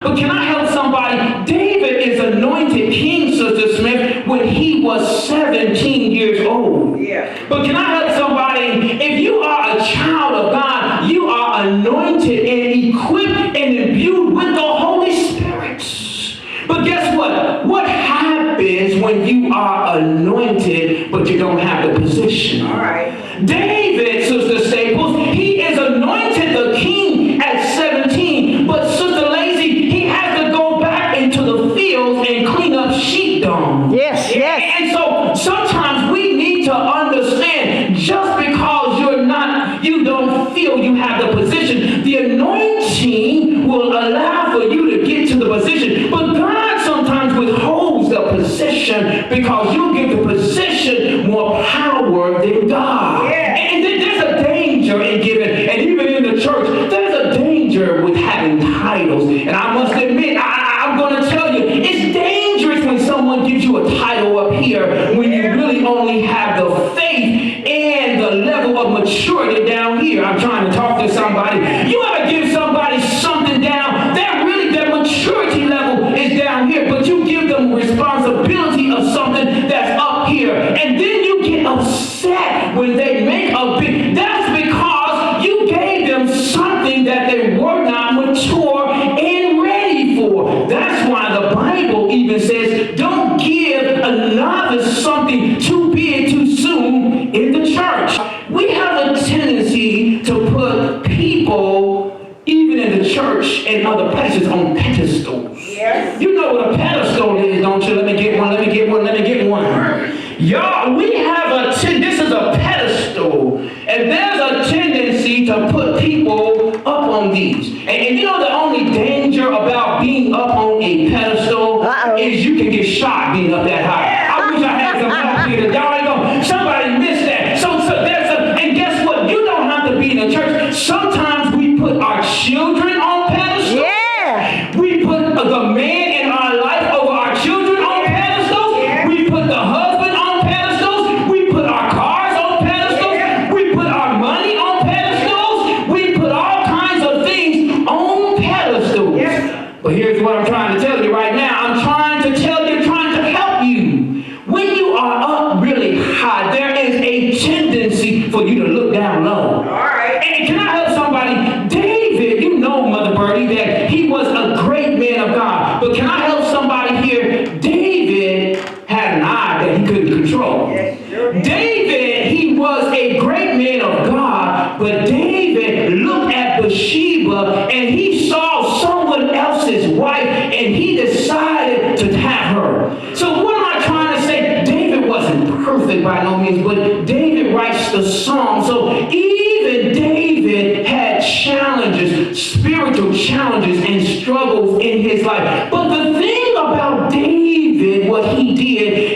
But can I help somebody? David is anointed king, Sister Smith, when he was 17 years old. Yeah. But can I help somebody? If you are a child of God, you are anointed and equipped and imbued with the Holy Spirit. But guess what? What happens when you are anointed, but you don't have the position? All right. David, Sister Staples, he is anointed the king at 17, but Sister Lazy, he has to go back into the fields and clean up sheep dung. Yes, yes. And so sometimes we need to understand, just because you don't feel you have the position, the anointing will allow for you to get to the position. But God sometimes withholds the position because you give the position more power than God. Yeah. And there's a danger in giving, and even in the church, there's a danger with having titles. And I must admit, I'm going to tell you, it's dangerous when someone gives you a title up here when you really only have the faith and the level of maturity down here. I'm trying to talk to somebody. You ever give somebody something down, their maturity level is down here, but you give them responsibility of something that's up here. And then you get upset when they make a big, that's because you gave them something that they were not mature and ready for. That's why the Bible even says, don't give a novice something too big too soon in the church. We have a tendency to put people, even in the church and other places, on pedestals. Yes. You know what a pedestal is, don't you? Let me get one. Y'all, we have this is a pedestal, and there's a tendency to put people up on these. And you know the only danger about being up on a pedestal is you can get shot being up that high. I wish I had some help here. Y'all ain't gonna, somebody missed that. So there's and guess what? You don't have to be in the church. Sometimes we put our children on pedestals. Yeah. We put the man in our life over our children on pedestals. Yeah. We put the husband on pedestals. We put our cars on pedestals. Yeah. We put our money on pedestals. We put all kinds of things on pedestals. Yeah. But here's what I'm trying to tell you right now. I'm trying to help you. When you are up really high, there is a tendency for you to look down low. All right. And can I help somebody? David, you know, Mother Birdie, that he was a great man of God. But can I help somebody here? David had an eye that he couldn't control. Yes, sure did. David, he was a great man of God, but David looked at Bathsheba and he saw someone else's wife and he decided to have her. So what am I trying to say? David wasn't perfect by no means, but David writes the song. So even David had challenges, spiritual challenges and struggles in his life. But the thing about David, what he did,